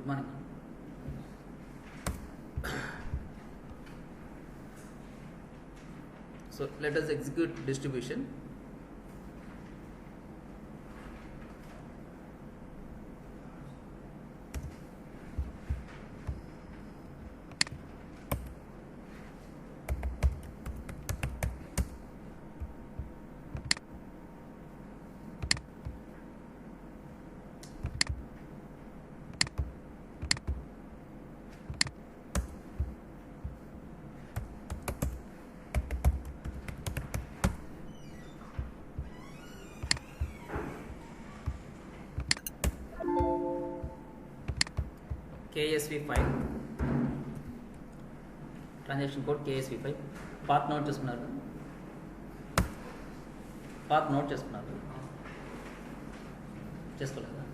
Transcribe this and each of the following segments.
Good morning. So let us execute distribution. KSV5 transaction code KSV5 path note చేసుకున్నారు చేసుకోలేదా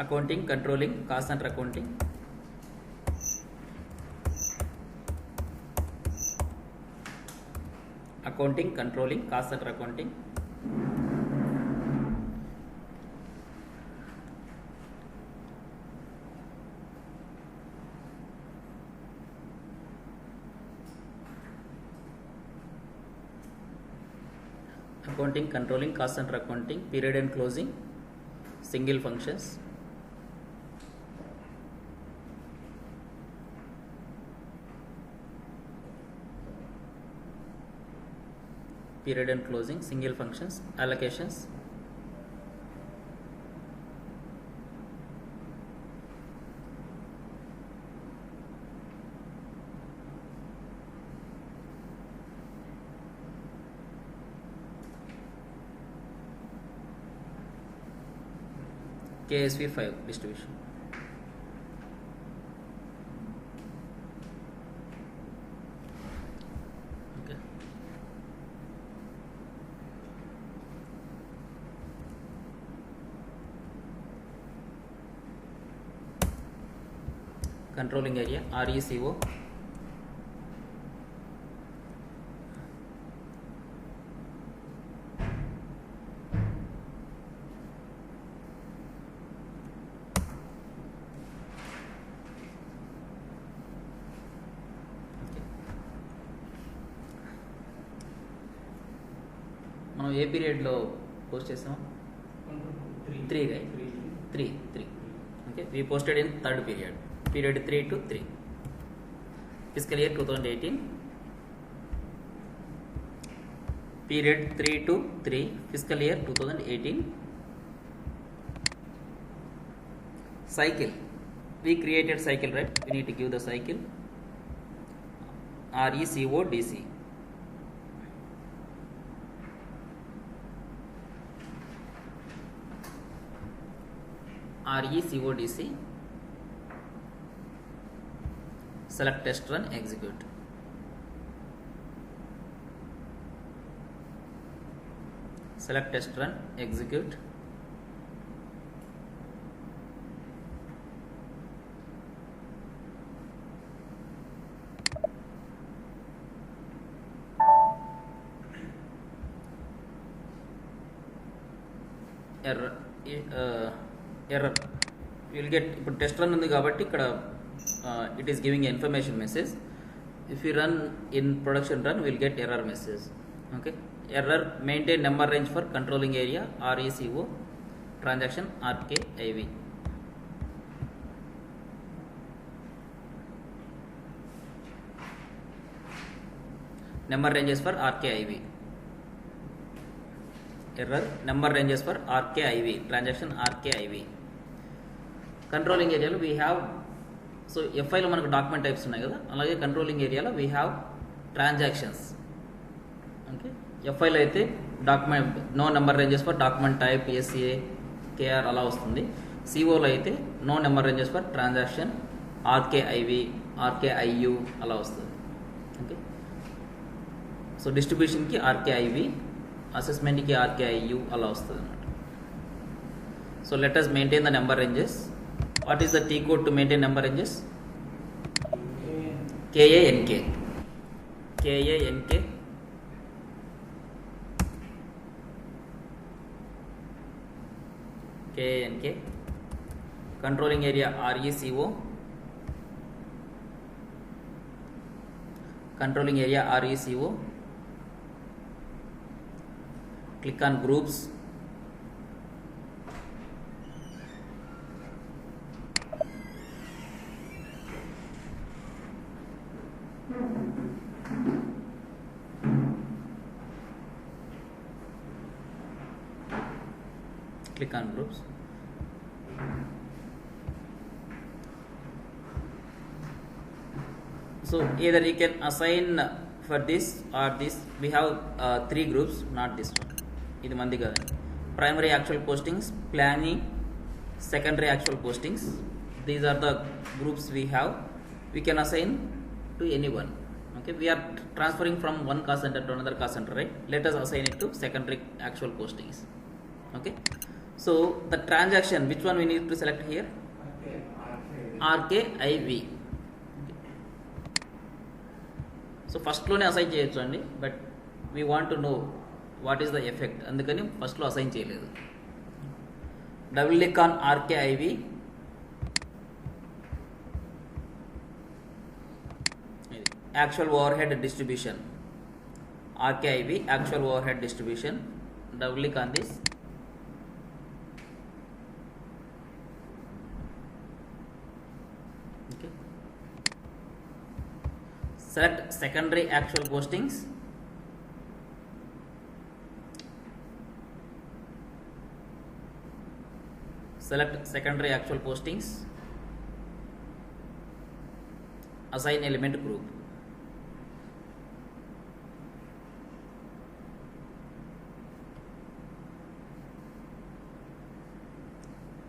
accounting controlling cost centre accounting accounting, controlling, cost center accounting, accounting, controlling, cost center accounting, period and closing, single functions, period and closing, single functions, allocations, KSV5 distribution. Controlling area RECO, మనం ఏ పీరియడ్లో post చేసాం 3 right 3 okay we posted in third period 3 to 3 fiscal year 2018 period 3 to 3 fiscal year 2018 cycle we created cycle, right? We need to give the cycle RECODC. RECODC, select, test, run, execute. Select, test, run, execute. Error. Error. You will get ఇప్పుడు test run ఉంది కాబట్టి ఇక్కడ it is giving a information message. If you run in production run, we will get error message. Okay, error, maintain number range for controlling area RECO, transaction RKIV. Number ranges for RKIV. Error, number ranges for RKIV, transaction RKIV. Controlling area we have, so FI లో మనకు document types ఉన్నాయి కదా, అలాగే controlling ఏరియాలో we have transactions. Okay, ఎఫ్ఐలో అయితే document no number ranges for document type SA KR అలా వస్తుంది. సిఓలో అయితే no number ranges for transaction RKIV RKIU అలా వస్తుంది. ఓకే, సో డిస్ట్రిబ్యూషన్కి ఆర్కేఐవి, అసెస్మెంట్కి ఆర్కేఐయు అలా వస్తుంది అన్నమాట. So let us maintain the number ranges. What is the T code to maintain number ranges? KANK. KANK. KANK. Controlling area RECO. Controlling area RECO. Click on groups. Click on groups. So either you can assign for this or this. We have 3 groups, not this one. This mandi kada. Primary actual postings, planning, secondary actual postings. These are the groups we have. We can assign to anyone. Okay, we are transferring from one cost center to another cost center, right? Let us assign it to secondary actual postings. Okay. So the transaction, which one we need to select here? RKIV. So first లోనే assign చేయొచ్చు అండి, but we want to know what is the effect, అందుకని ఫస్ట్లో assign చేయలేదు. Double click on RKIV. Actual over head distribution, RKIV actual over head distribution. Double click on this. Select secondary actual postings. Select secondary actual postings. Assign element group.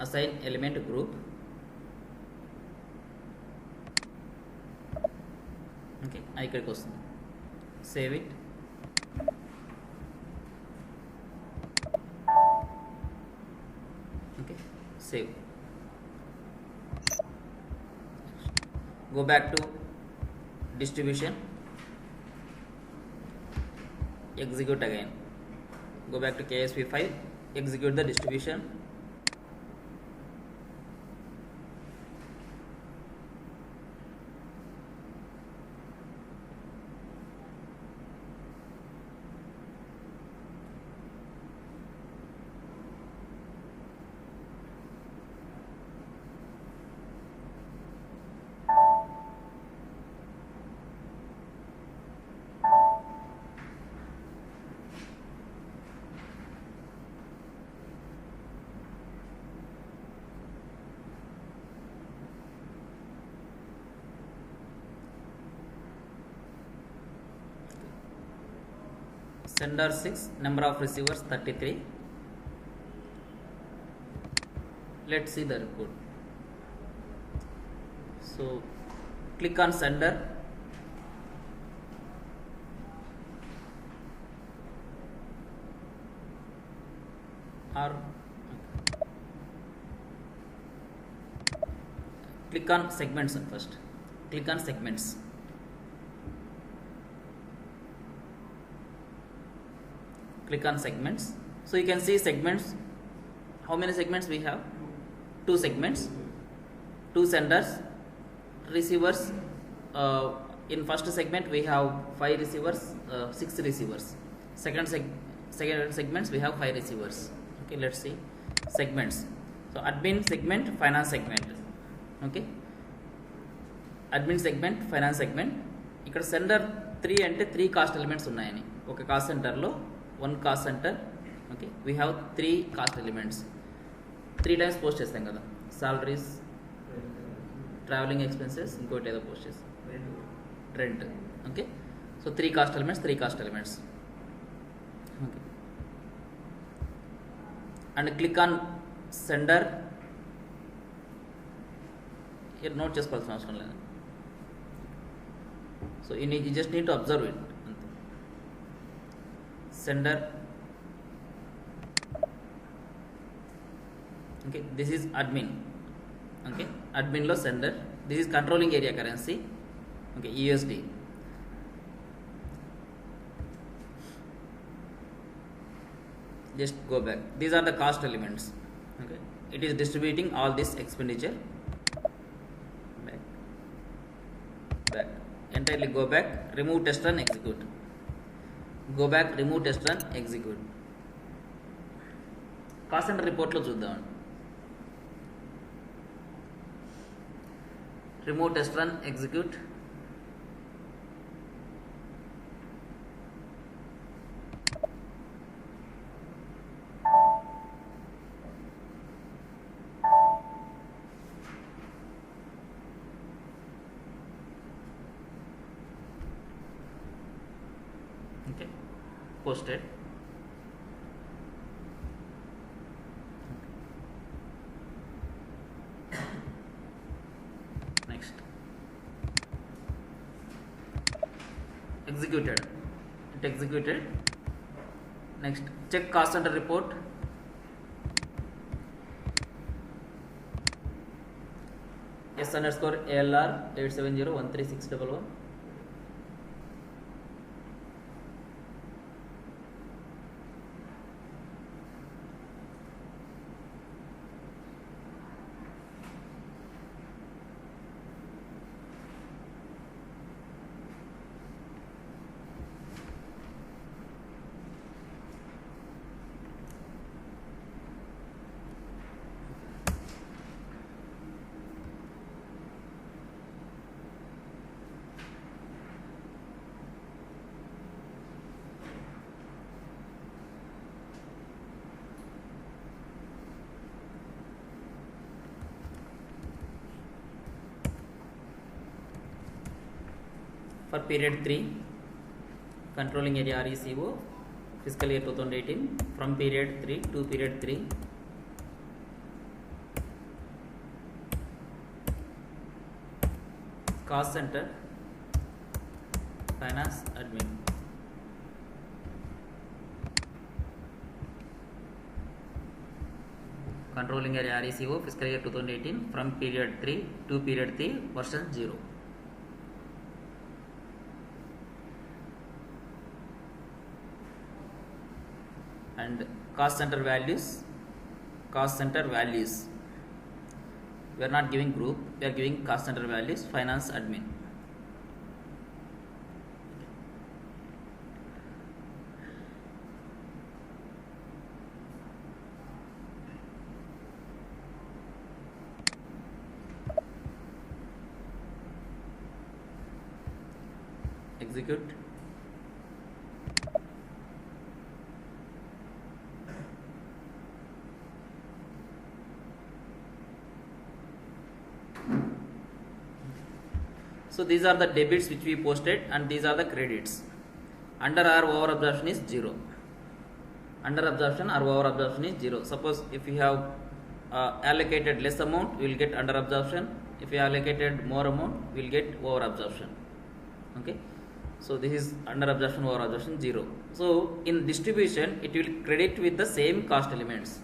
Assign element group. Okay, ఇక్కడికి వస్తుంది. Save it. Okay, save. Go back to distribution. Execute again. Go back to KSP file. Execute the distribution. Sender 6, number of receivers 33. Let's see the report. So click on sender. Or click on segments first. Click on segments. Click on segments. So you can see segments. How many segments we have? 2 segments, 2 senders, receivers. In first segment we have 5 receivers, 6 receivers. Second segments we have 5 receivers. Okay, let's see segments. So admin segment, finance segment. Okay, admin segment, finance segment. ఇక్కడ sender 3 అంటే 3 cost elements ఉన్నాయని. ఒక cost సెంటర్లో 1 cost centre. Okay, we have 3 cost elements. 3 times post చేస్తాం కదా, salaries, travelling expenses, ఇంకోటి ఏదో post చేస్తాం, rent. Okay, so 3 cost elements, 3 cost elements. Okay, and click on sender. ఇది నోట్ చేసుకోవాల్సిన అవసరం లేదు. So you just need to observe it. Sender. Okay, this is admin. Okay, admin lo sender. This is controlling area currency. Okay, USD. Just go back. These are the cost elements. Okay, it is distributing all this expenditure. Back. Entirely go back. Remove test run. Execute. Go back. Remove test run. Execute. Cost center report lo చూద్దాం. Remove test run. Execute. Okay, posted. Next, executed. It executed. Next, check cost center report. S underscore ALR 870136111. For period 3, controlling area RECO, fiscal year 2018, from period 3 to period 3, cost center, finance admin. Controlling area RECO, fiscal year 2018, from period 3 to period 3, version 0. And cost center values, we are not giving group, we are giving cost center values, finance admin. Execute. So these are the debits which we posted, and these are the credits. Under or over absorption is 0. Under absorption or over absorption is 0. Suppose if you have allocated less amount, we will get under absorption. If you allocated more amount, we will get over absorption. Okay. So this is under absorption, over absorption 0. So in distribution, it will credit with the same cost elements.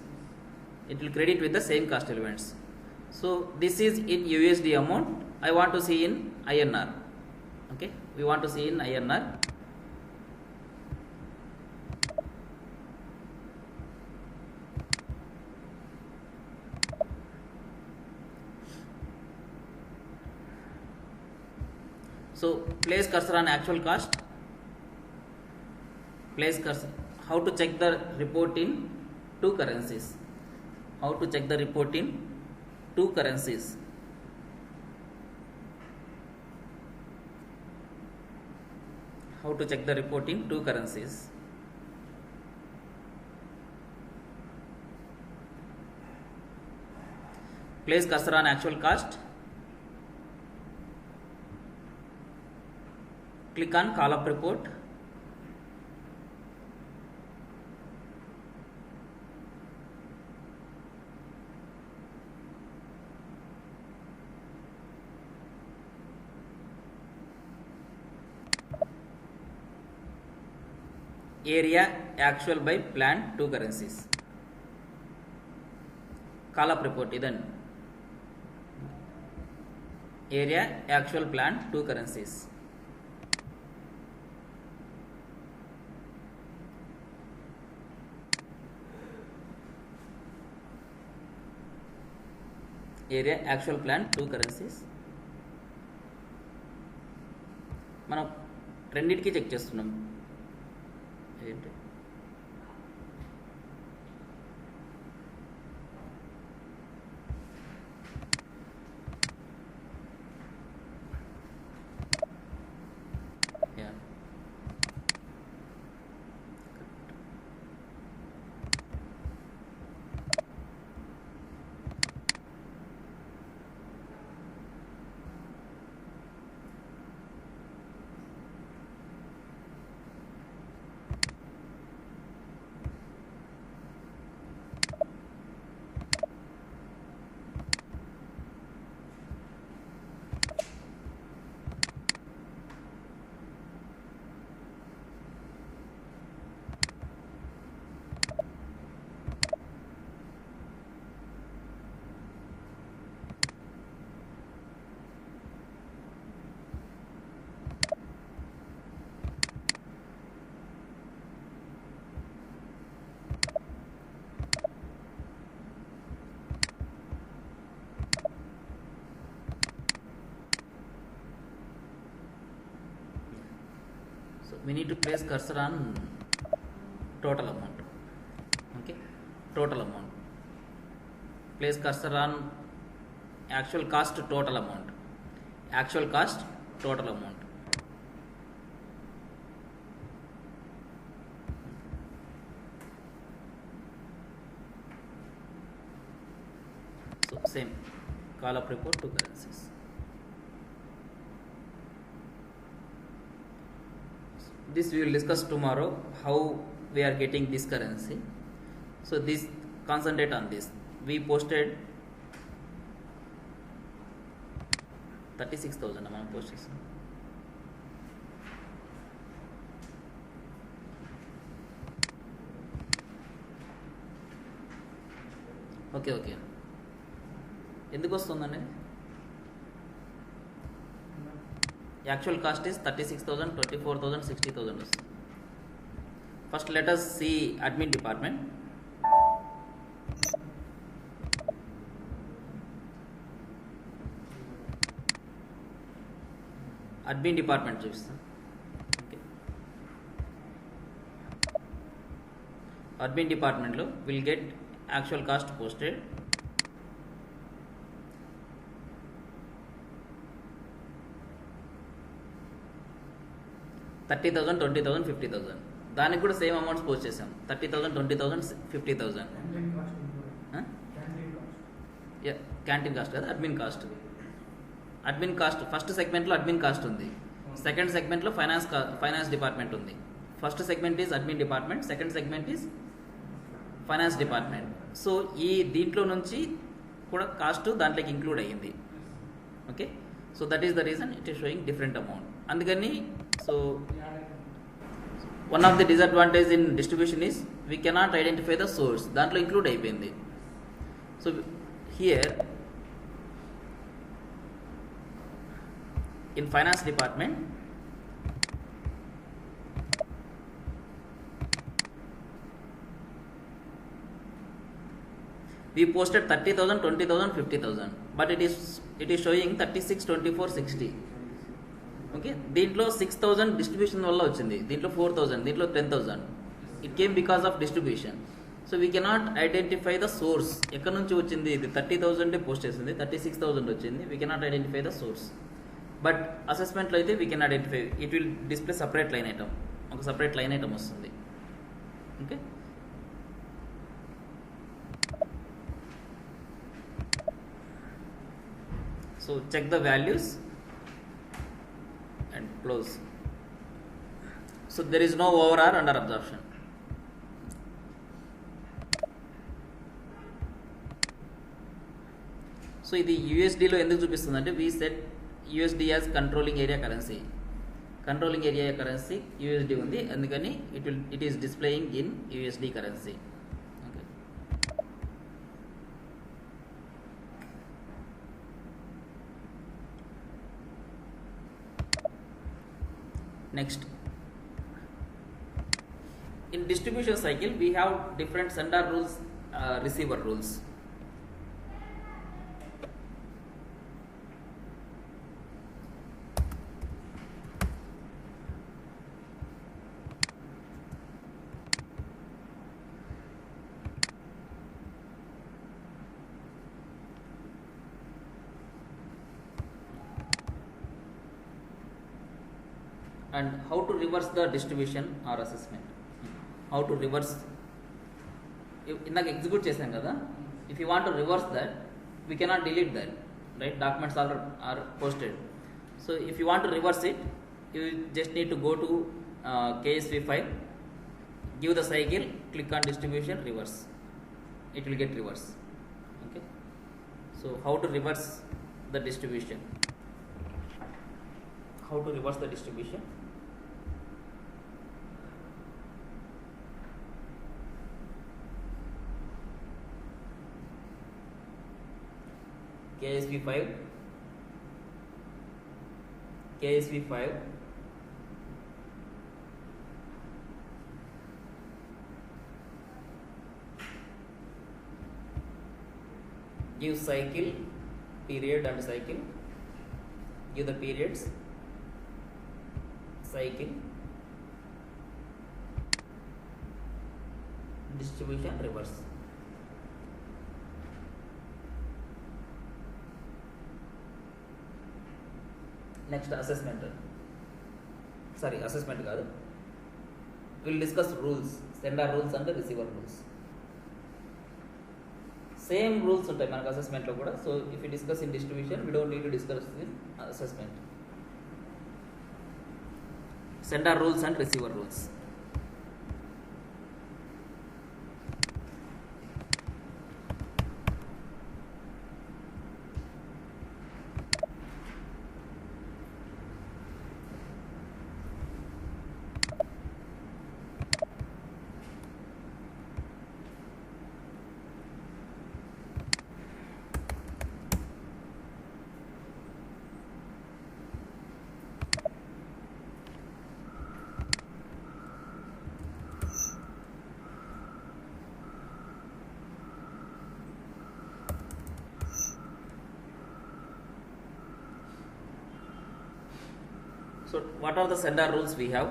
So this is in USD amount. I want to see in INR. Okay, we want to see in INR. So place cursor on actual cost. Place cursor. How to check the report in two currencies? How to check the report in two currencies? How to check the report in two currencies? Place cursor on actual cost. Click on call up report. Area actual by planned two currencies. Call up report. Then area, actual planned, two currencies. Area, actual planned, two currencies. మనం రెండింటికి check చేస్తున్నాం. ఏంటి we need to place cursor on total amount. Okay, total amount. Place cursor on actual cost total amount. Actual cost total amount. So same, call up report two currencies. This we will discuss tomorrow, how we are getting this currency. So this, concentrate on this. We posted 36,000 మనం post చేసాం. Okay okay, ఎందుకు వస్తుందండి? Actual cost is 36,000, 24,000, 60,000. First let us see admin department. Admin department చూపిస్తాం. Okay. Admin department లో will get actual cost posted. $30,000, $20,000, $50,000. దానికి కూడా same amounts post చేసాం. $30,000, $20,000, $50,000. Canteen cost కదా, admin cost. Admin cost first సెగ్మెంట్లో admin cost ఉంది, second సెగ్మెంట్లో finance department ఉంది. First segment is admin department, second segment is finance department. So ఈ దీంట్లో నుంచి కూడా కాస్ట్ దాంట్లోకి ఇంక్లూడ్ అయ్యింది. Okay, so that is the reason it is showing different amount. అందుకని so one of the disadvantage in distribution is we cannot identify the source. దాంట్లో include అయిపోయింది. So here in finance department we posted 30,000, 20,000, 50,000, but it is showing 36, 24, 60. Okay, దీంట్లో 6,000 distribution వల్ల వచ్చింది, దీంట్లో 4,000, దీంట్లో 10,000. It came because of distribution. So we cannot identify the source. ఎక్కడి నుంచి వచ్చింది? ఇది 30,000 పోస్ట్ చేసింది, 36,000 వచ్చింది. We cannot identify the source. But అసెస్మెంట్లో అయితే we can identify. It will display separate line item, ఒక సపరేట్ లైన్ ఐటమ్ వస్తుంది. Okay, so check the values and close. So there is no over or under absorption. So ఇది USD లో ఎందుకు చూపిస్తుంది అంటే we set USD as controlling area currency. Controlling area currency USD ఉంది, అందుకని it is displaying in USD currency. Next, in distribution cycle we have different sender rules, receiver rules. And how to reverse the distribution or assessment. How to reverse, ఇందాక execute చేసాం కదా, if you want to reverse that, we cannot delete that, right? Documents are posted. So if you want to reverse it, you just need to go to KSV file, give the cycle, click on distribution, reverse. It will get reverse. Okay. So how to reverse the distribution? How to reverse the distribution? KSV 5, give cycle, period and cycle, give the periods, cycle, distribution, reverse. Next, assessment. Sorry, assessment కాదు. We'll discuss rules, sender rules and receiver rules. Same rules ఉంటాయి మనకు అసెస్మెంట్లో కూడా. So if we discuss in distribution, we don't need to discuss in assessment. Sender rules and receiver rules. So what are the sender rules we have?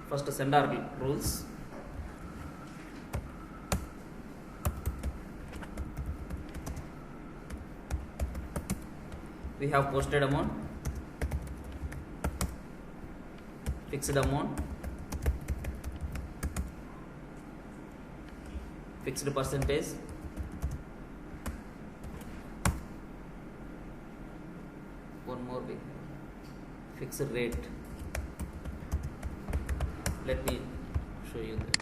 First, sender rules. We have posted amount, fixed amount, fixed percentage, one more we have fixed rate. Let me show you that.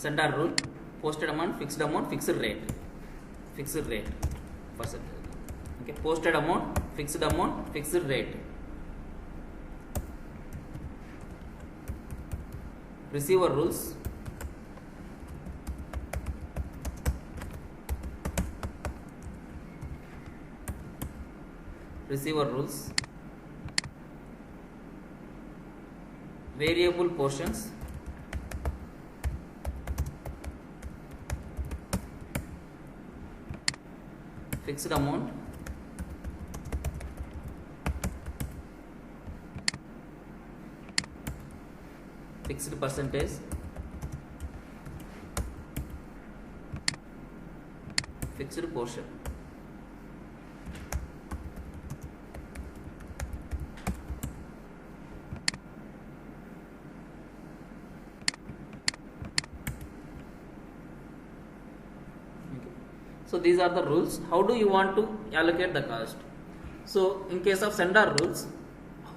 Sender rule, posted amount, fixed rate, percentage. Okay, posted amount, fixed rate. Receiver rules, variable portions, fixed amount, fixed percentage, fixed portion. So these are the rules. How do you want to allocate the cost? So in case of sender rules,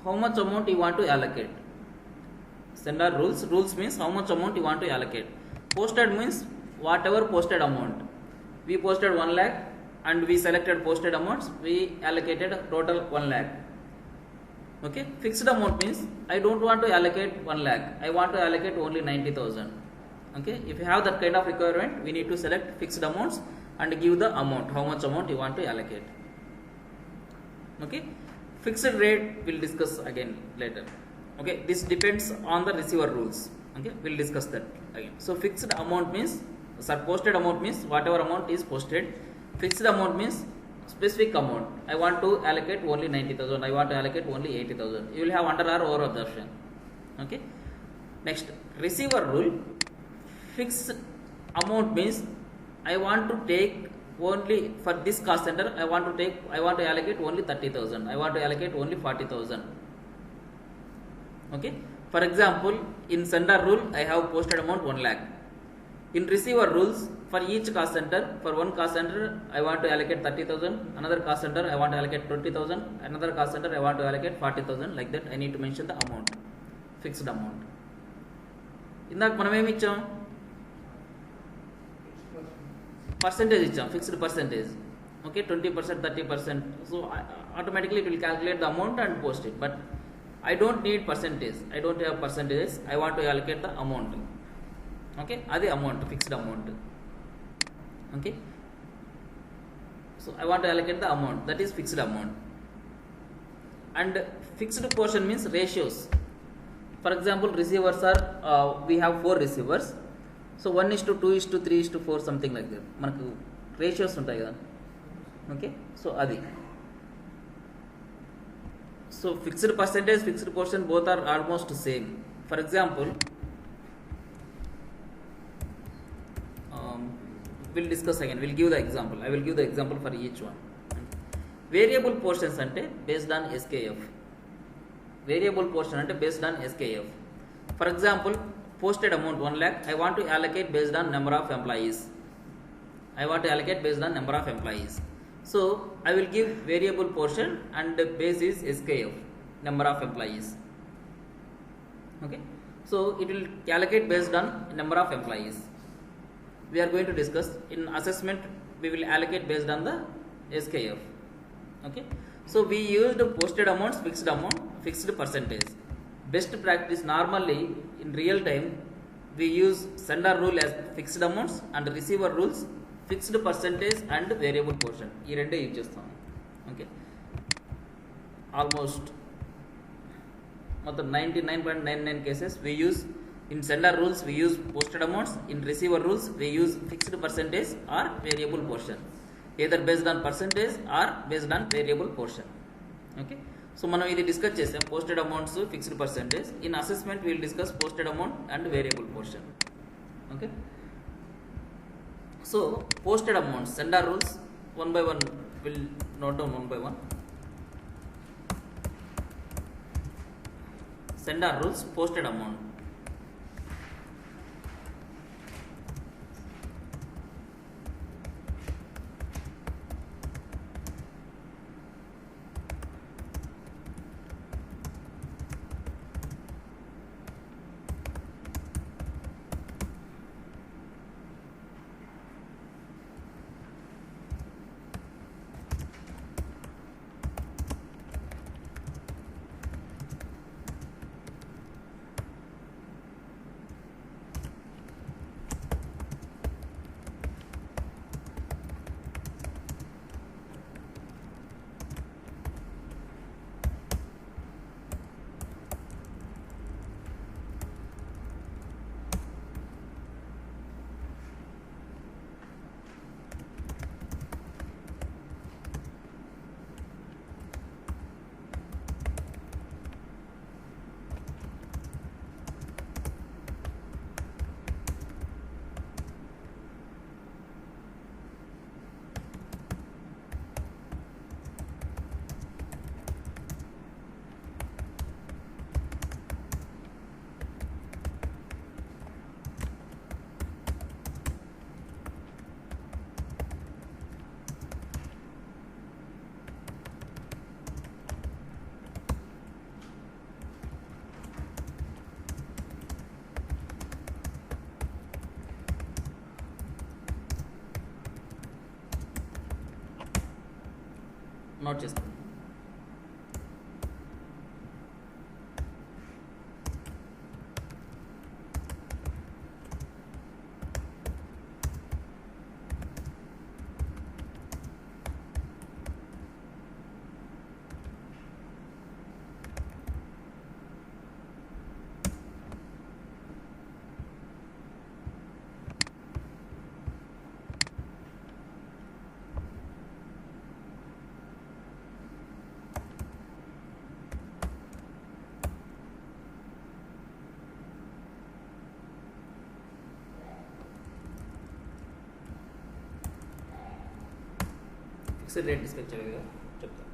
how much amount you want to allocate. Sender rules means how much amount you want to allocate. Posted means whatever posted amount. We posted 1 lakh and we selected posted amounts, we allocated total 1 lakh. Okay, fixed amount means I don't want to allocate 1 lakh, I want to allocate only 90,000. Okay, if you have that kind of requirement, we need to select fixed amounts and give the amount, how much amount you want to allocate. Okay, fixed rate we'll discuss again later. Okay, this depends on the receiver rules. Okay, we'll discuss that again. So fixed amount means, posted amount means whatever amount is posted. Fixed amount means specific amount. I want to allocate only 90,000, I want to allocate only 80,000. You will have under or over absorption. Okay, next receiver rule. Fixed amount means I want to take only for this cost center, I want to allocate only 30,000, I want to allocate only 40,000. Okay, for example, in sender rule I have posted amount 1 lakh. In receiver rules, for each cost center, for one cost center I want to allocate 30,000, another cost center I want to allocate 20,000, another cost center I want to allocate 40,000. Like that I need to mention the amount, fixed amount. ఇందాక మనం ఏమి ఇచ్చాం, percentage ఇచ్చాం, fixed percentage. Okay, 20%, 30%. So automatically it will calculate the amount and post it. But I don't need percentage, I don't have percentages, I want to allocate the amount. Okay, adi amount, fixed amount. Okay, so I want to allocate the amount, that is fixed amount. And fixed portion means ratios. For example, receivers are we have 4 receivers, so 1:2:3:4 something like that. మనకు ratios ఉంటాయి కదా. Okay, so adi. So fixed percentage, fixed portion both are almost same. For example, we'll discuss again, we'll give the example, I will give the example for each one. Variable portions ante based on SKF. Variable portion ante based on SKF. For example, posted amount 1 lakh, I want to allocate based on number of employees. I want to allocate based on number of employees. So I will give variable portion and the base is SKF, number of employees. Okay, so it will allocate based on number of employees. We are going to discuss in assessment, we will allocate based on the SKF. Okay, so we used posted amounts, fixed amount, fixed percentage. Best practice normally in real time we use sender rule as fixed amounts and receiver rules fixed percentage and variable portion. ఈ రెండే use చేస్తాం. Okay, almost మొత్తం 99.99 cases we use in sender rules we use posted amounts, in receiver rules we use fixed percentage or variable portion, either based on percentage or based on variable portion. Okay, so మనం ఇది discuss చేసాం, posted amounts, fixed percentage. In assessment we will discuss posted amount and variable portion. Okay, so posted amounts, sender rules, one by one will note down one by one. Sender rules, posted amount. Note చేసుకోండి. Fixed rate discuss చేయాలి కదా, చెప్తాను.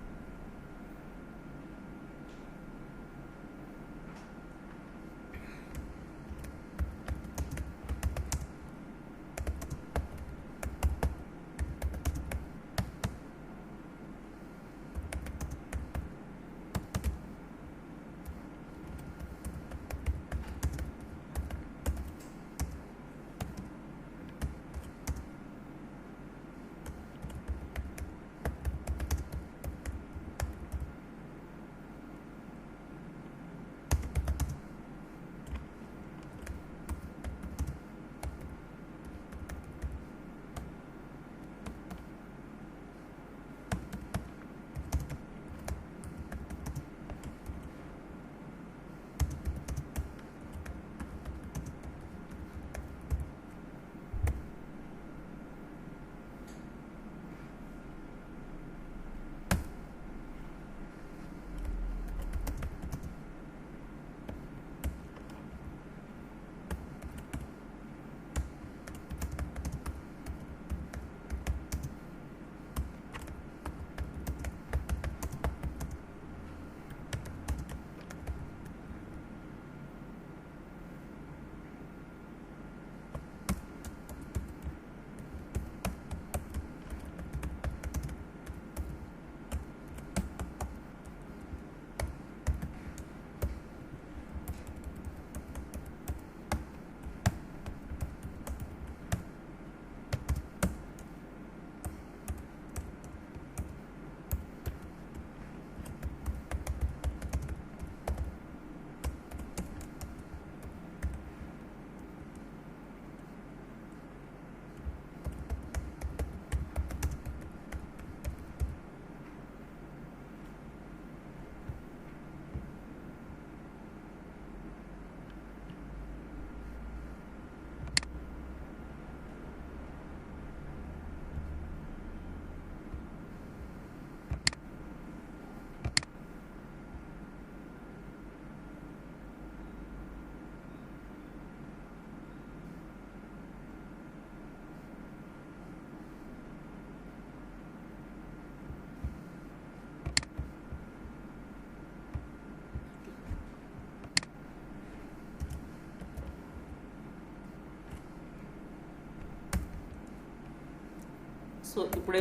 So ఇప్పుడే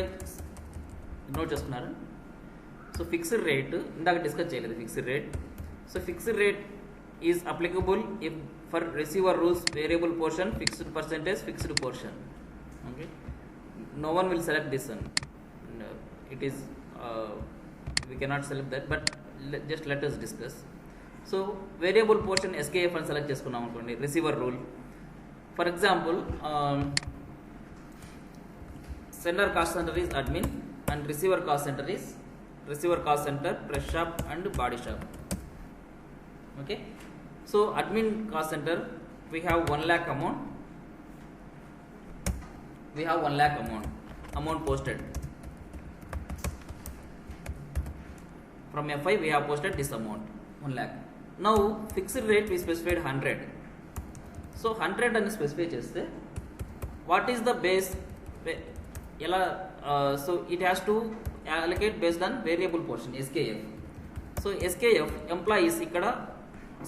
note చేసుకున్నారు. So fixed rate ఇందాక discuss చేయలేదు. Fixed rate, so fixed rate is applicable if for receiver rules variable portion, fixed percentage, fixed portion. Okay, no one will select this one. It is we cannot select that, but just let us discuss. So variable portion SKF అని select చేసుకున్నాం అనుకోండి, receiver rule. For example sender cost centre is admin and receiver cost centre press shop and body shop. Okay, so admin cost centre we have 1 lakh amount. We have 1 lakh amount posted. From FI we have posted this amount 1 lakh. Now fixed rate we specified 100. So 100 అని specify చేస్తే what is the base ఎలా so it has to allocate based on variable portion SKF. So SKF employees ఇక్కడ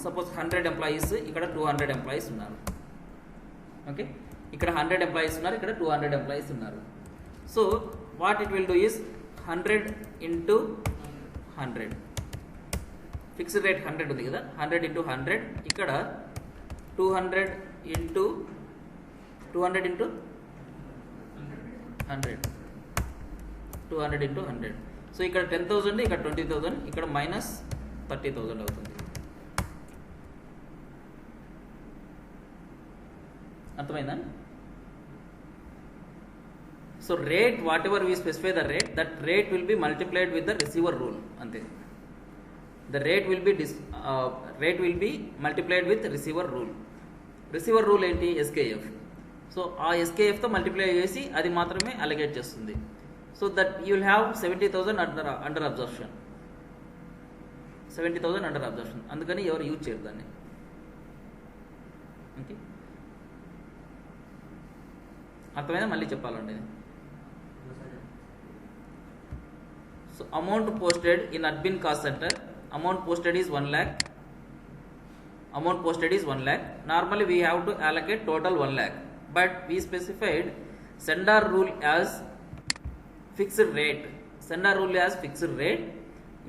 suppose 100 employees, ఇక్కడ 200 employees ఉన్నారు. Okay, ఇక్కడ 100 employees ఉన్నారు, ఇక్కడ 200 employees ఉన్నారు. So what it will do is 100 into 100. Fixed rate 100 ఉంది కదా, 100 ఇంటూ 100, ఇక్కడ 200 ఇంటూ 200 ఇంటూ 100, 200 ఇంటూ 100. సో ఇక్కడ 10,000, ఇక్కడ 20,000, ఇక్కడ మైనస్ 30,000 అవుతుంది. అర్థమైందా? So rate whatever we specify the rate, that rate will be multiplied with the receiver rule, అంతే. The rate will be multiplied with receiver rule. Receiver rule ఏంటి? SKF. So ఆ SKFతో multiply చేసి అది మాత్రమే allocate చేస్తుంది. So that you will have 70,000 under absorption. 70,000 under absorption, అందుకని ఎవరు యూజ్ చేయరు దాన్ని. ఓకే, అర్థమైనా? మళ్ళీ చెప్పాలండి. So amount posted in admin cost centre, amount posted is 1 lakh. Amount posted is 1 lakh. Normally we have to allocate total 1 lakh, but we specified sender rule as fixed rate. Sender rule as fixed rate.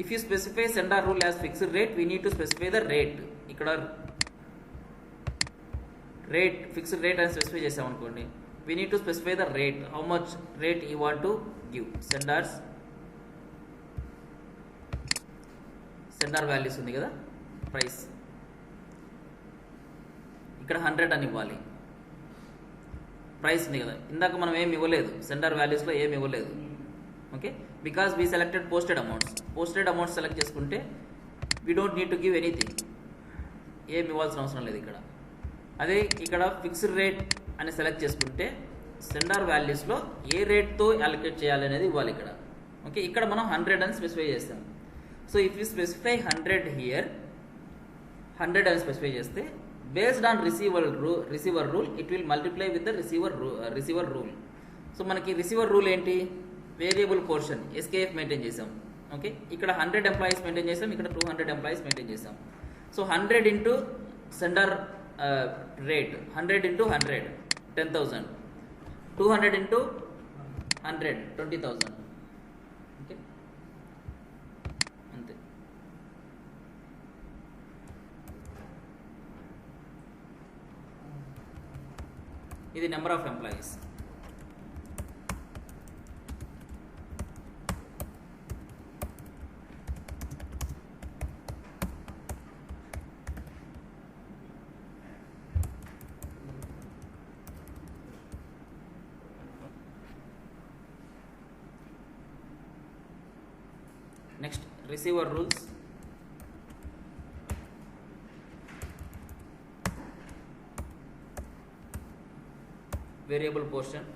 If you specify sender rule as fixed rate, we need to specify the rate. ikkada rate, fixed rate అని specify చేసాం అనుకోండి, we need to specify the rate, how much rate you want to give. Sender values ఉంది కదా, price ఇక్కడ 100 అని ఇవ్వాలి. Price ఉంది కదా, ఇందాక మనం ఏమి ఇవ్వలేదు, సెండర్ వాల్యూస్లో ఏమి ఇవ్వలేదు. Okay, because we selected posted amounts select చేసుకుంటే we don't need to give anything, ఏమి ఇవ్వాల్సిన అవసరం లేదు ఇక్కడ. అదే ఇక్కడ ఫిక్స్డ్ రేట్ అని సెలెక్ట్ చేసుకుంటే సెండర్ వాల్యూస్లో ఏ రేట్తో అలొకేట్ చేయాలి అనేది ఇవ్వాలి ఇక్కడ. ఓకే, ఇక్కడ మనం 100 అని స్పెసిఫై చేస్తాం. So if you specify 100 here, 100 అని స్పెసిఫై చేస్తే based on receiver rule it will multiply with the receiver rule. So మనకి రిసీవర్ రూల్ ఏంటి? వేరియబుల్ పోర్షన్ SKF మెయింటైన్ చేసాం. ఓకే, ఇక్కడ 100 ఎంప్లాయీస్ మెయింటైన్ చేసాం, ఇక్కడ 200 ఎంప్లాయీస్ మెయింటైన్ చేసాం. So 100 into sender rate, 100 into 100 10,000, 200 into 100 20,000. Okay, అంతే. ఇది number of employees. Next receiver rules. Variable portion,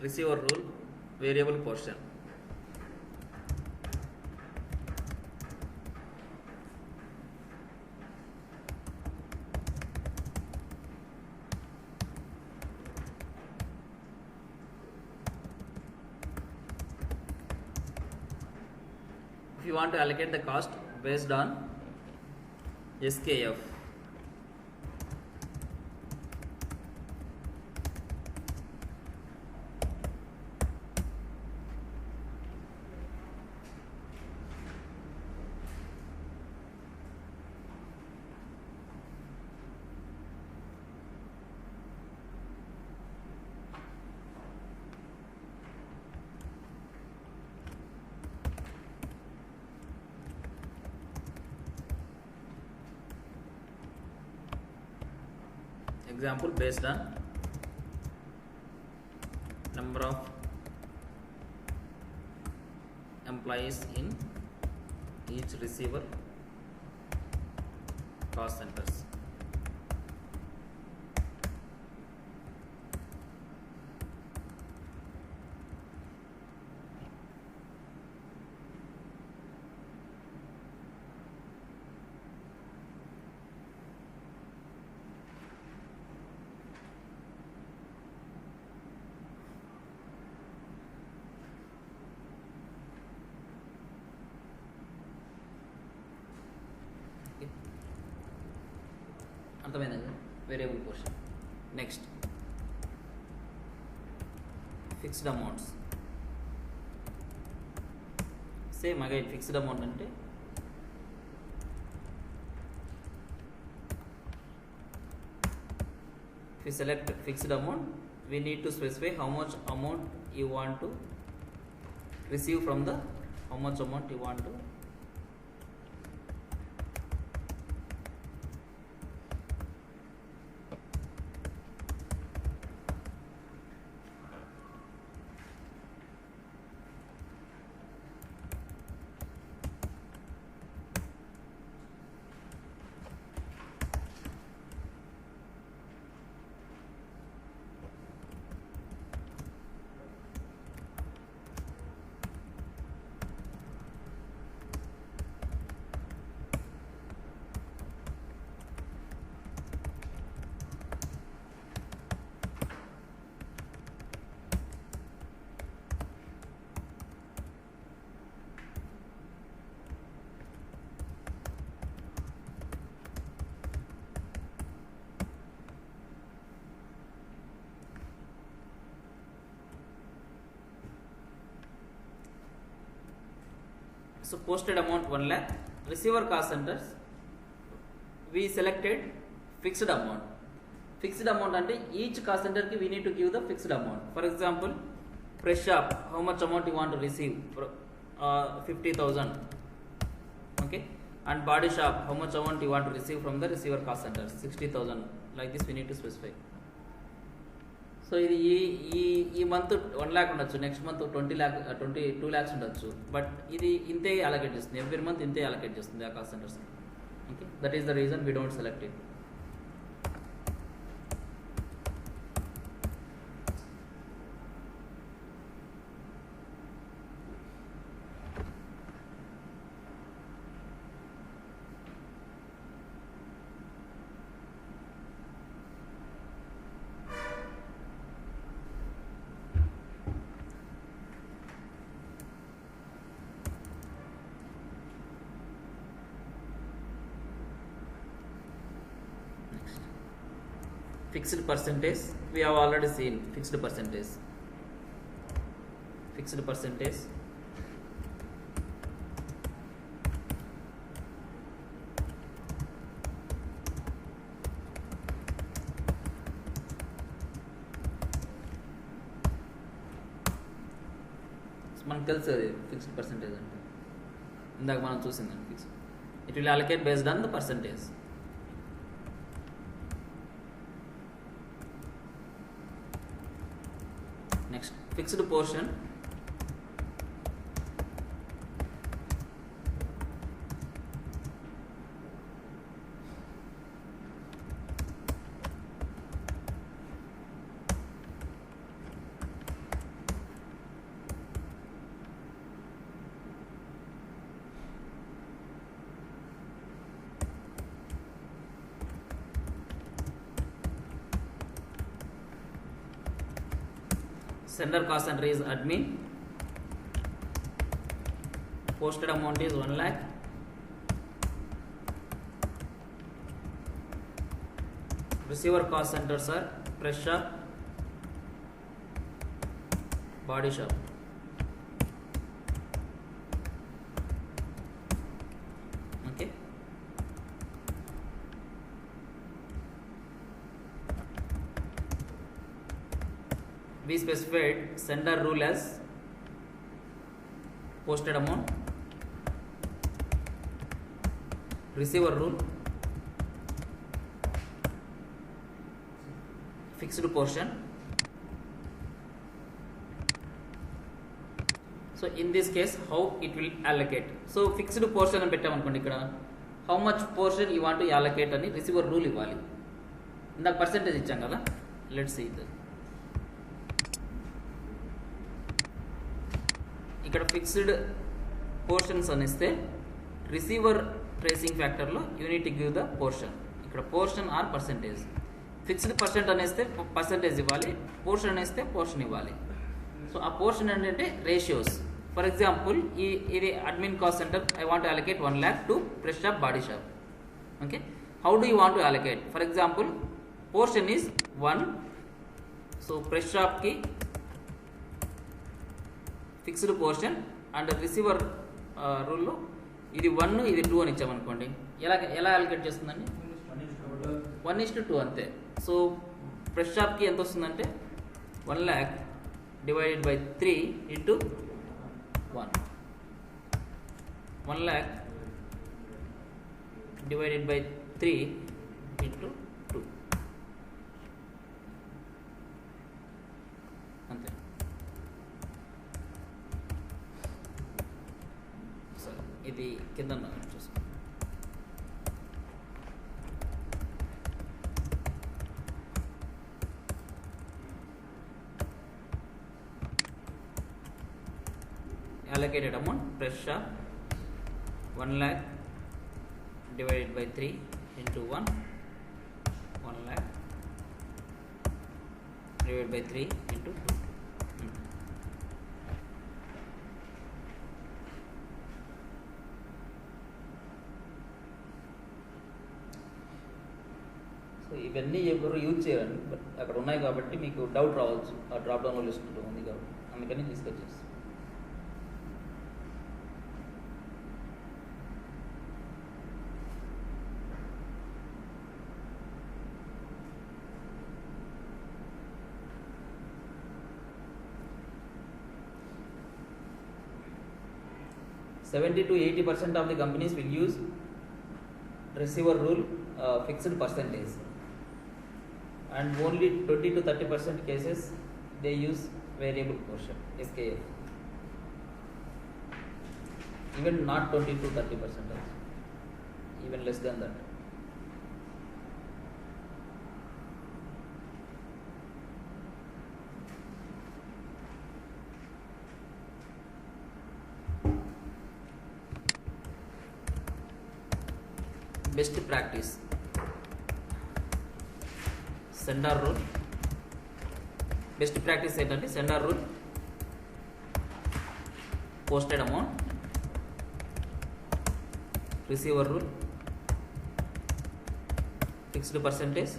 receiver rule, variable portion. If you want to allocate the cost based on SKF, example based on number of employees in each receiver cost centers. అర్థమైందండి, variable portion. Next fixed amounts. Same again fixed amount అంటే if you select fixed amount, we need to specify how much amount you want to receive from the how much amount you want to so posted amount 1 lakh, receiver cost centers we selected fixed amount. Fixed amount ante each cost center ki we need to give the fixed amount. For example, press shop, how much amount you want to receive? 50,000. Okay, and body shop, how much amount you want to receive from the receiver cost center? 60,000. Like this we need to specify. So ఇది ఈ month 1 lakh ఉండొచ్చు, next month 22 lakhs ఉండొచ్చు, but ఇది ఇంతే allocate చేస్తుంది, every month ఇంతే allocate చేస్తుంది ఆ cost centres. Okay, that is the reason we don't select it. Fixed percentage, we have already seen fixed percentage. Fixed percentage మనకు తెలుసు అది ఫిక్స్డ్ పర్సెంటేజ్ అంటే, ఇందాక మనం చూసిందండి. Fix it will allocate based on the percentage. Next fixed portion, sender cost center is admin, posted amount is 1 lakh, receiver cost centers are press shop, body shop. Okay, we specified sender rule as posted amount, receiver rule, fixed portion. So in this case how it will allocate. So fixed portion అని పెట్టామనుకోండి, ఇక్కడ how much portion you want to allocate అని receiver rule ఇవ్వాలి. ఇందాక percentage ఇచ్చాం కదా, let's see it. ఇక్కడ fixed portions అని ఇస్తే రిసీవర్ ట్రేసింగ్ ఫ్యాక్టర్లో యూనిట్ గివ్ ద పోర్షన్. ఇక్కడ portion or percentage. Fixed percent అనేస్తే పర్సెంటేజ్ ఇవ్వాలి, పోర్షన్ అనేస్తే పోర్షన్ ఇవ్వాలి. సో ఆ పోర్షన్ ఏంటంటే రేషియోస్. ఫర్ ఎగ్జాంపుల్ ఇది admin cost centre, I want allocate 1 lakh to press shop, body shop. Okay, how do you want to allocate? For example portion is 1, so press షాప్కి fixed portion and receiver రూల్లో ఇది 1 ఇది 2 అని ఇచ్చామనుకోండి, ఎలా allocate చేస్తుందండి? 1:2 అంతే. So fresh షాప్కి ఎంత వస్తుందంటే 1 lakh divided by 3 into 1. 1 lakh divided by 3 into 2 అంతే. సరే ఇది కింద చూసుకో. allocated amount fresh shop 1 lakh divided by 3 into 1 lakh divided by 3 into 2. So ఇవన్నీ ఎవరు యూజ్ చేయాలండి, బట్ అక్కడ ఉన్నాయి కాబట్టి మీకు డౌట్ రావచ్చు. ఆ డ్రాప్ డౌన్లో లిస్ట్ ఉంది కాబట్టి అందుకని తీసుకొచ్చేసి. $70 to 80% of the companies will use receiver rule fixed percentage, and only 20 to 30% cases they use variable portion SKF. Even not 20 to 30% also, even less than that. Best practice sender rule. Best practice ఏంటంటే sender rule, posted amount, receiver rule, fixed percentage,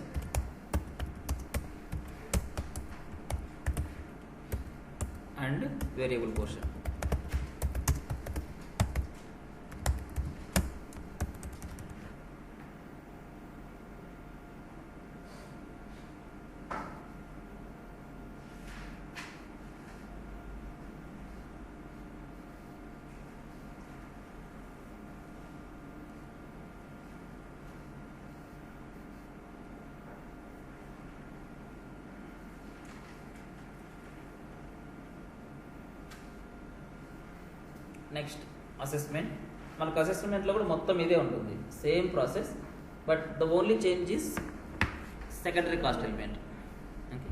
and variable portion. Next assessment. మనకు అసెస్మెంట్లో కూడా మొత్తం ఇదే ఉంటుంది, same process, but the only change is secondary cost element. Okay,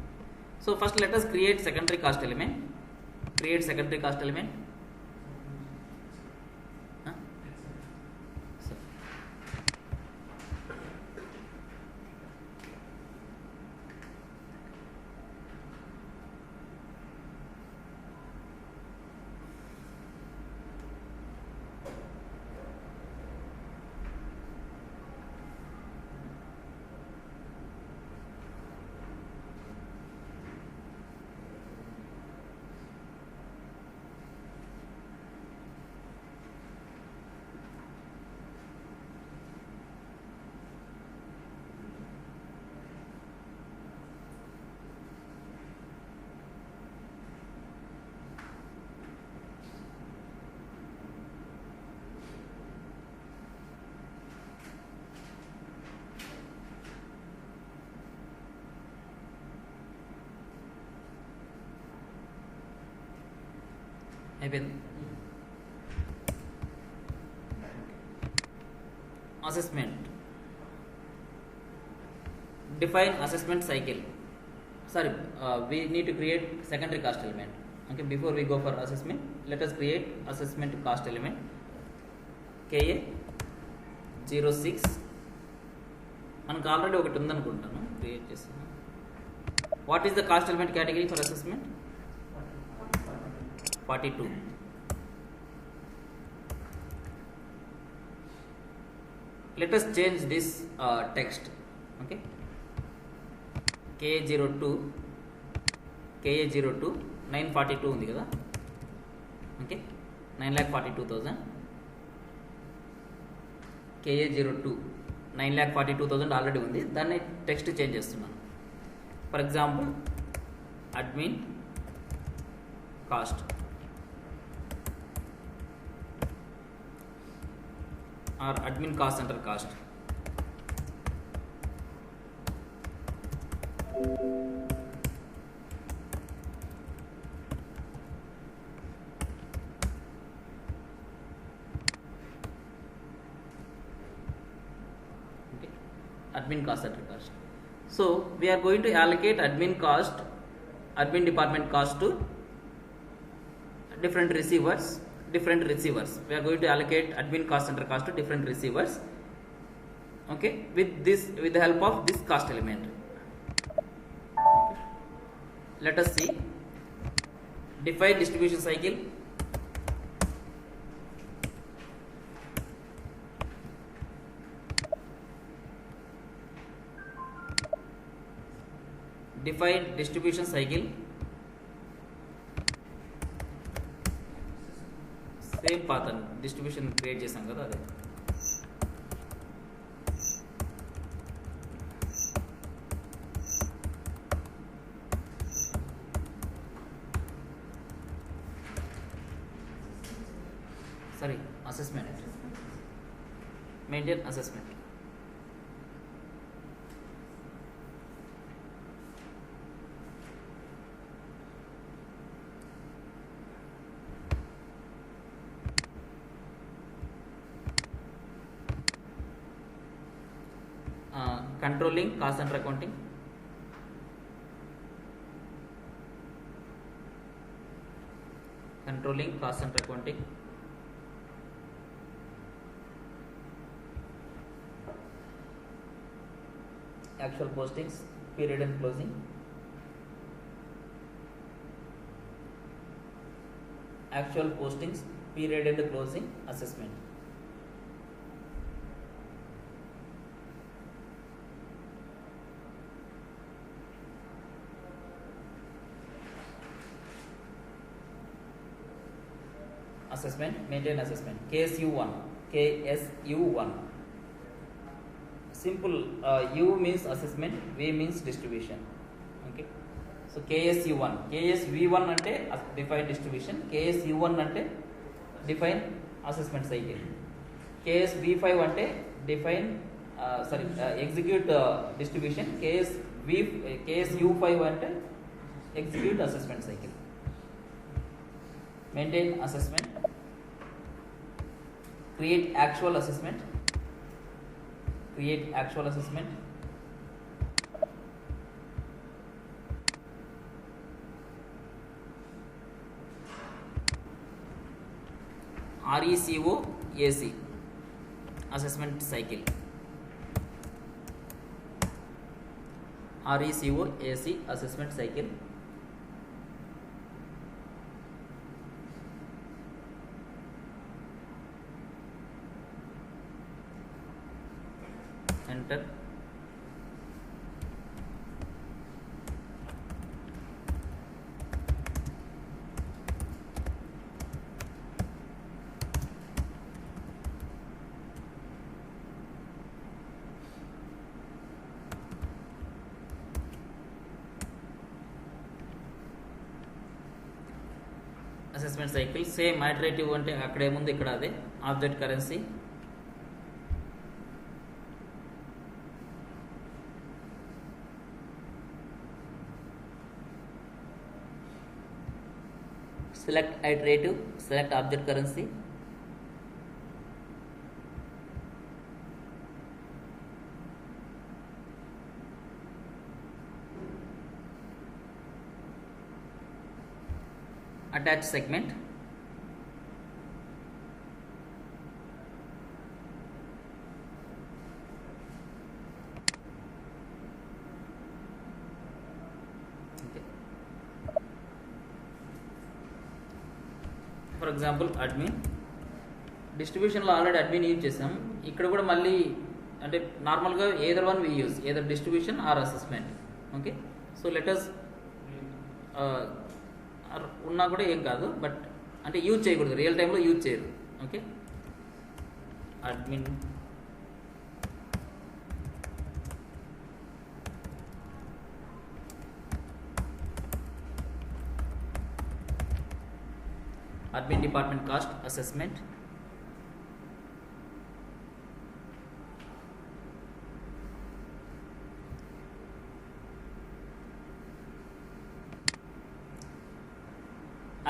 so first let us create secondary cost element. Create secondary cost element. అయిపోయింది. Assessment. Define assessment cycle. Sorry, we need to create secondary cost element. Okay, before we go for assessment, let us create assessment cost element. KA 06 మనకు already ఒకటి ఉందనుకుంటాను, create చేస్తాను. What is the cost element category for assessment? 42. Let us change this text. Okay, KA02 942 ఉంది కదా. Okay, 9,42,000 KA02 9,42,000 already ఉంది, దాన్ని text change చేస్తున్నాను. For example admin cost or admin cost centre cost. Admin cost center cost. So we are going to allocate admin cost, admin department cost to different receivers. We are going to allocate admin cost center cost to different receivers. Okay, with the help of this cost element. Okay. Let us see. Define distribution cycle. Define distribution cycle. Same path and distribution create చేసాం కదా అదే. Sorry, assessment. Maintain assessment. Controlling cost center accounting. Controlling cost center accounting. Actual postings, period and closing. Actual postings, period and closing, assessment. Assessment, maintain assessment. KSU1. Simple. U means assessment, V means distribution. Okay. So KSU1. KSV1 ante define distribution. KSU1 ante define assessment cycle. KSV5 ante define execute distribution. KSU5 ante execute assessment cycle. Maintain assessment. Create actual assessment. RECO AC assessment cycle. RECO AC assessment cycle. Enter. Assessment cycle same iterative అంటే అక్కడ ఏముంది ఇక్కడ అదే object currency. Select iterative, select object currency. Attach segment. For example admin డిస్ట్రిబ్యూషన్లో already admin use చేసాం. ఇక్కడ కూడా మళ్ళీ అంటే నార్మల్గా either one we use either distribution or assessment. Okay, so letters ఉన్నా కూడా ఏం కాదు, బట్ అంటే యూజ్ చేయకూడదు, రియల్ టైంలో యూజ్ చేయరు. Okay, admin admin department cost assessment.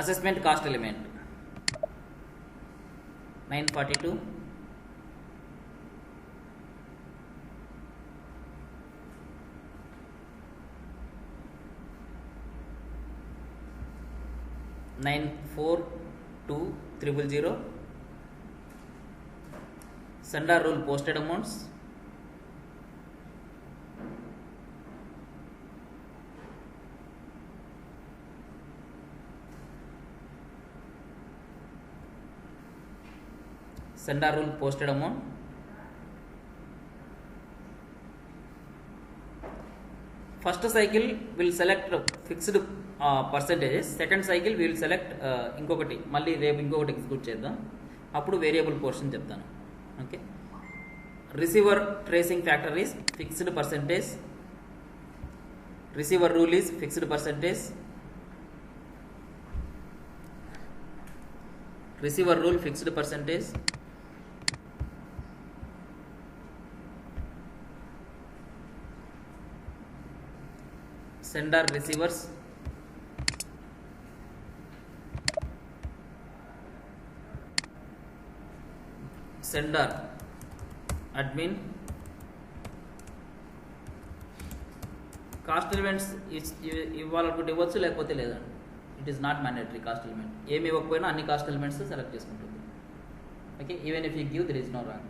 Assessment cost element 942. Nine 42000. Sender rule posted amounts. Sender rule posted amount. First cycle will select fixed percentages. Second cycle we will select ఇంకొకటి మళ్ళీ రేపు ఇంకొకటి execute చేద్దాం, అప్పుడు variable portion చెప్తాను. Okay, receiver tracing factor is fixed percentage, receiver rule is fixed percentage, receiver rule fixed percentage, sender receivers, sender admin. Cost elements ఇవ్వాలనుకుంటే ఇవ్వచ్చు, లేకపోతే లేదండి. It is not mandatory. Cost element ఏమి ఇవ్వకపోయినా అన్ని కాస్ట్ ఎలిమెంట్స్ సెలెక్ట్ చేసుకుంటుంది. Okay, even if you give there is no wrong.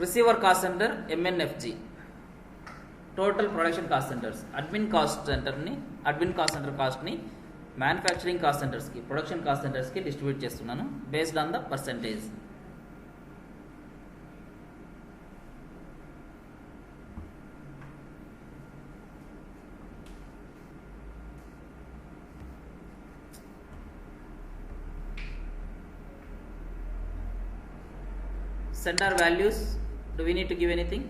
Receiver cost centre MNFG, total production cost centres. Admin cost centre కాస్ట్ని manufacturing cost సెంటర్స్కి, production cost సెంటర్స్కి distribute చేస్తున్నాను based on the percentage. Centre values, do we need to give anything?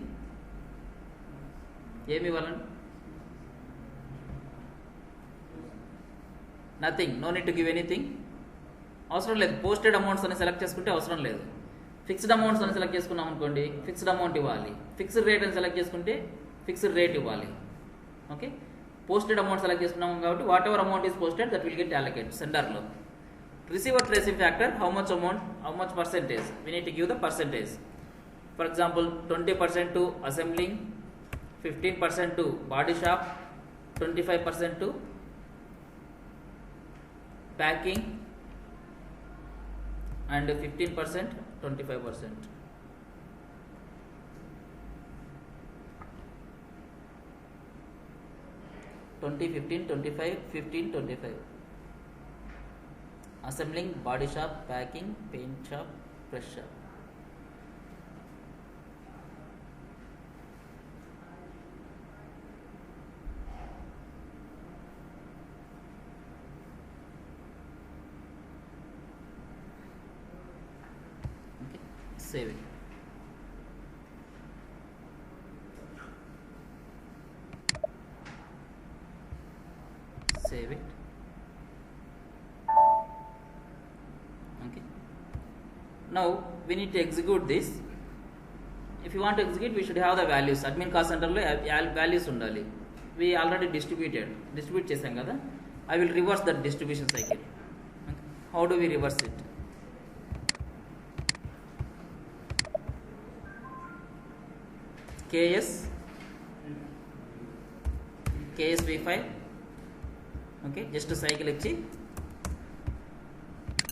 ఏమి ఇవ్వాలండి? Nothing, no need to give anything. అవసరం లేదు. Posted amounts అని select చేసుకుంటే అవసరం లేదు. ఫిక్స్డ్ అమౌంట్స్ అని సెలెక్ట్ చేసుకున్నాం అనుకోండి, ఫిక్స్డ్ అమౌంట్ ఇవ్వాలి. ఫిక్స్డ్ రేట్ అని సెలెక్ట్ చేసుకుంటే ఫిక్స్డ్ రేట్ ఇవ్వాలి. ఓకే, పోస్టెడ్ అమౌంట్ సెలెక్ట్ చేసుకున్నాం కాబట్టి whatever amount is posted that will get allocate సెండర్లో. Receiver tracing factor, how much amount, how much percentage, we need to give the percentage. For example, 20% to assembling, 15% to body shop, 25% to packing, and 15%, 25%. Twenty, 15, 25, 15, 25. Assembling, body shop, packing, paint shop, press shop. Save it. Save it. Okay. Now we need to execute this. If you want to execute, we should have the values. Admin cost center lo values undali. We already distribute chesam kada. I will reverse that distribution cycle. Okay. How do we reverse it? KSV5. Okay, just cycle ఇచ్చి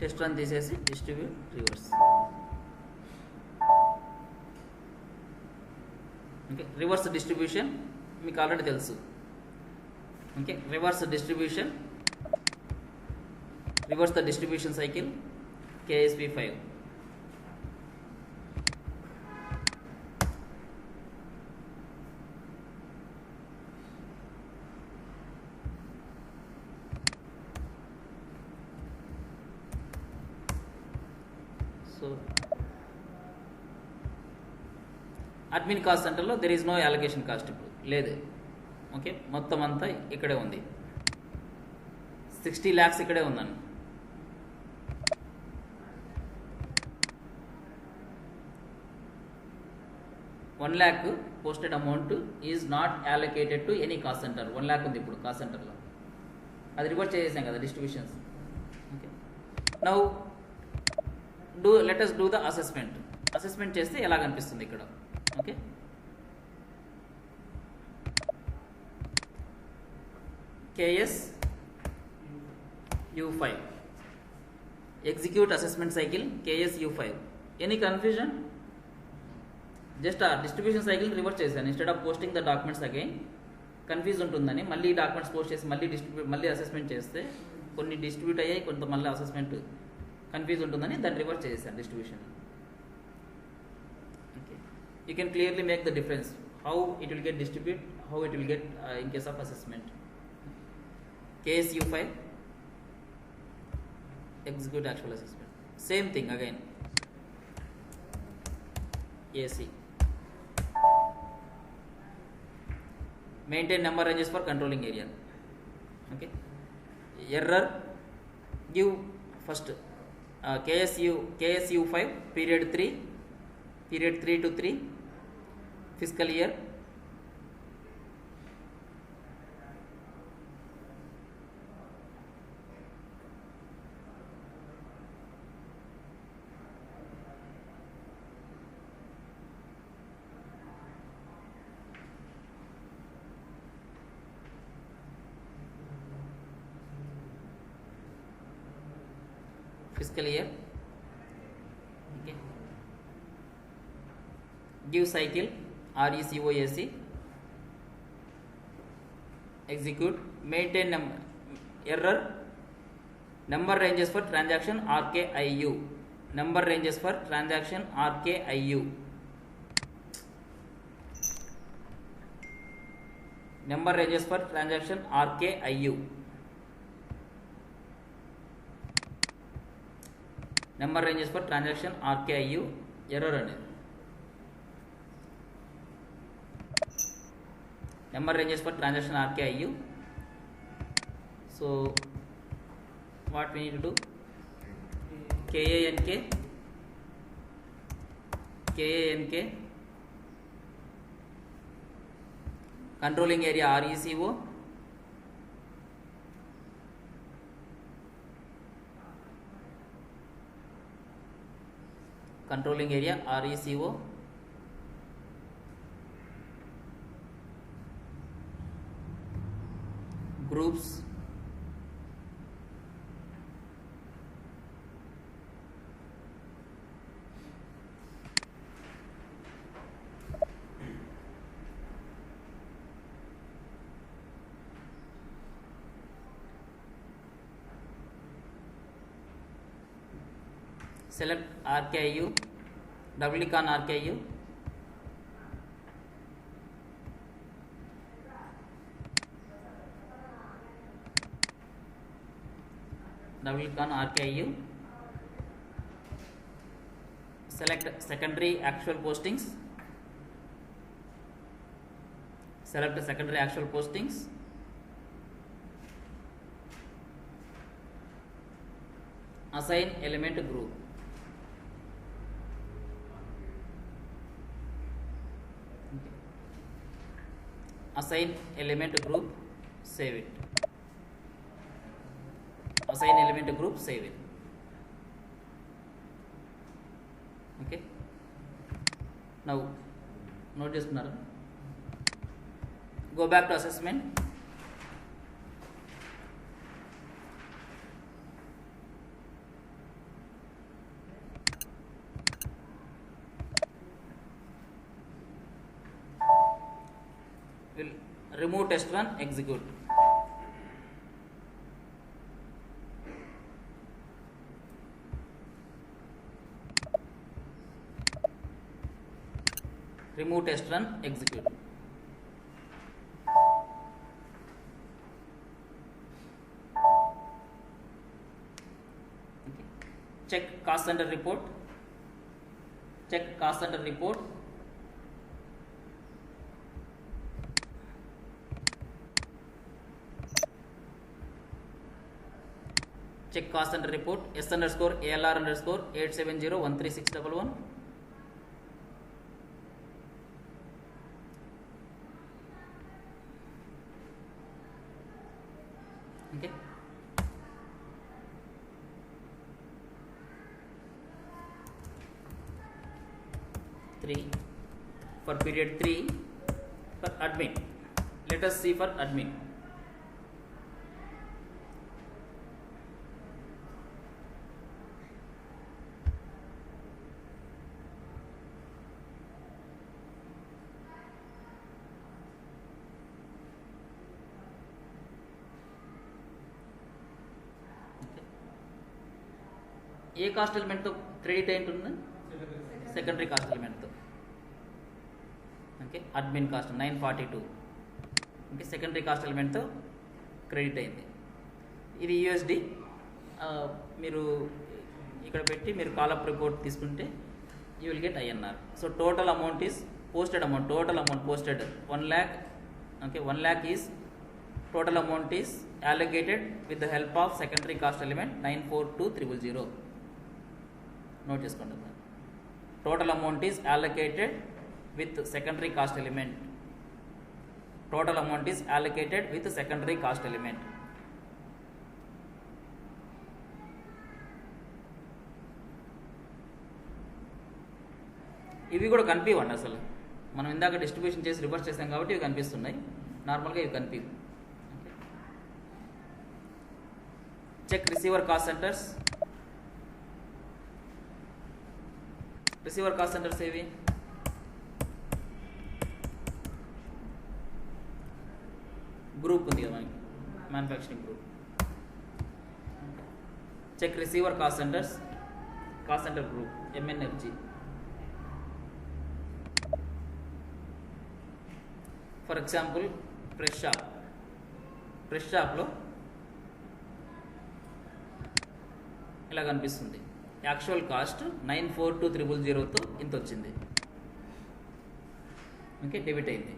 test run తీసేసి distribute reverse. Okay, reverse distribution మీకు already తెలుసు. Okay, reverse the distribution cycle KSV5. So admin cost సెంటర్లో there is no allocation cost ఇప్పుడు లేదు. Okay, మొత్తం అంతా ఇక్కడే ఉంది. 60 lakhs ఇక్కడే ఉందండి. $1 lakh posted amount is not allocated to any cost centre. 1 lakh ఉంది ఇప్పుడు కాస్ట్ సెంటర్లో, అది రివర్ట్ చేసేసాం కదా distributions. Okay, now let us do the assessment. Assessment చేస్తే ఎలా కనిపిస్తుంది ఇక్కడ. Okay, KS U5 execute assessment cycle KS U5. Any confusion? Just a distribution cycle reverse చేశాను. Instead of posting the documents again, confuse ఉంటుందని మళ్ళీ documents post చేసి మళ్ళీ assessment చేస్తే కొన్ని డిస్ట్రిబ్యూట్ అయ్యాయి, కొంత మళ్ళీ అసెస్మెంట్ కన్ఫ్యూజ్ ఉంటుందని దాన్ని రివర్స్ చేశాను distribution. Okay, you can clearly make the difference how it will get distribute, how it will get in case of assessment. KS U5 execute actual assessment. Same thing again. AC maintain number ranges for controlling area. Okay, error give first KS U5 period 3 to 3 fiscal year. Fiscal year. Okay, give cycle RECOAC, execute, maintain number. Error number ranges for transaction RKIU, number ranges for transaction RKIU, number ranges for transaction RKIU, number ranges for transaction RKIU. Error అనేది number ranges for transaction RKIU. So what we need to do, KANK controlling area RECO, controlling area RECO, groups, select RKIU, double click on RKIU, double click on RKIU, select secondary actual postings, select the secondary actual postings, assign element group. Assign element group, save it. Assign element group, save it. Okay, now note చేసుకున్నారా, go back to assessment. Will remove test run, execute. Remove test run, execute. Okay. Check cost center report. Check cost center report. Check cost centre report S_ALR_87013611. Okay. Three for period 3 for admin. Let us see for admin. ఏ cost ఎలిమెంట్తో credit అయి ఉంటుంది? Secondary cost ఎలిమెంట్తో. Okay, admin cost 942. Okay, secondary cost ఎలిమెంట్తో credit అయింది. ఇది USD. మీరు ఇక్కడ పెట్టి మీరు కాలప్ రిపోర్ట్ తీసుకుంటే you will get INR. So total amount is posted amount. Total amount posted 1 lakh. Okay, 1 lakh ఈస్ total amount is allocated with the help of secondary cost element 942000. Note చేసుకోండి. Total amount is allocated with secondary cost element. Total amount is allocated with secondary cost element. ఇవి కూడా కనిపించండి. అసలు మనం ఇందాక distribution చేసి reverse చేసాం కాబట్టి ఇవి కనిపిస్తున్నాయి. నార్మల్గా ఇవి కనిపించవు. Check receiver cost centres. Receiver cost centres ఏవి? గ్రూప్ ఉంది కదా మనకి, manufacturing group. Check receiver cost centres, cost centre group MNFG. For example press shop. Press షాప్లో ఇలా కనిపిస్తుంది. యాక్చువల్ కాస్ట్ 942000తో ఇంత వచ్చింది. ఓకే, డెబిట్ అయింది.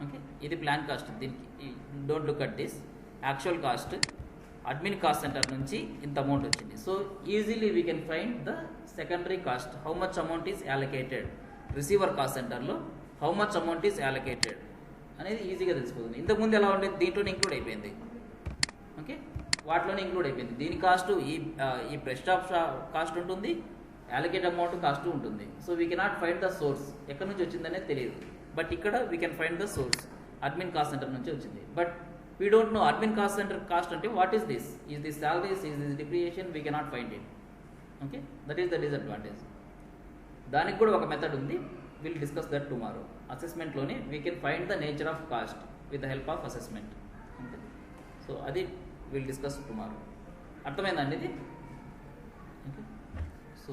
ఓకే, ఇది ప్లాన్ కాస్ట్. దీనికి don't look at this. Actual cost admin cost centre నుంచి ఇంత అమౌంట్ వచ్చింది. So easily we can find the secondary cost. How much amount is allocated receiver cost సెంటర్లో, how much amount is allocated అనేది ఈజీగా తెలిసిపోతుంది. ఇంతకుముందు ఎలా ఉండేది? దీంట్లోనే ఇంక్లూడ్ అయిపోయింది. ఓకే, వాటిలోనే ఇంక్లూడ్ అయిపోయింది. దీని కాస్ట్ ఈ ప్రెస్ స్టాప్ కాస్ట్ ఉంటుంది, అలొకేట్ అమౌంట్ కాస్ట్ ఉంటుంది. So we cannot find the source. ఎక్కడి నుంచి వచ్చిందనేది తెలియదు. బట్ ఇక్కడ we can find the source. Admin cost centre నుంచి వచ్చింది. But we don't know admin cost centre cost అంటే what is this? Is this salaries? Is this depreciation? We cannot find it. Okay, that is the disadvantage. దానికి కూడా ఒక method ఉంది. Will discuss that tomorrow. అసెస్మెంట్లోనే we can find the nature of cost with the help of assessment. Okay, so అది will discuss tomorrow. అర్థమైందండి ఇది? Okay, so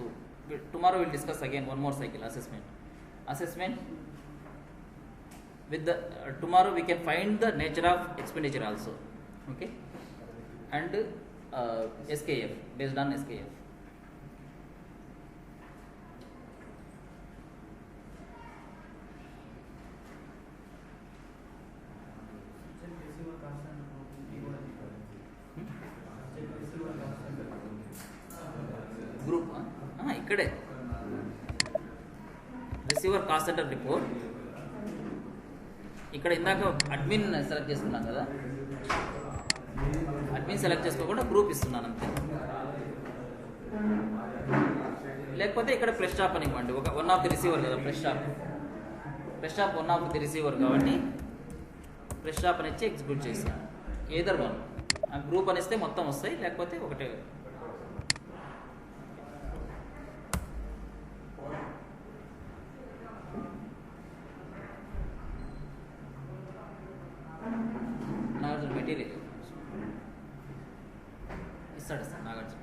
tomorrow will discuss again one more cycle, assessment with the tomorrow we can find the nature of expenditure also. Okay, and SKF, based on SKF. Group ikkade receiver cost center report. ఇక్కడ ఇందాక admin select చేసుకున్నాను కదా, admin select చేసుకోకుండా group ఇస్తున్నాను అంతే. లేకపోతే ఇక్కడ press stop అని ఇవ్వండి. వన్ ఆఫ్ ది రిసీవర్ కదా press stop one of the receiver కాబట్టి ప్రెస్ స్టాప్ అని ఇచ్చి ఎగ్జిక్యూట్ చేస్తాను. Either one. ఆ గ్రూప్ అనిస్తే మొత్తం వస్తాయి, లేకపోతే ఒకటే. మెటీరియల్ ఇస్తాడు సార్ నాగార్జున.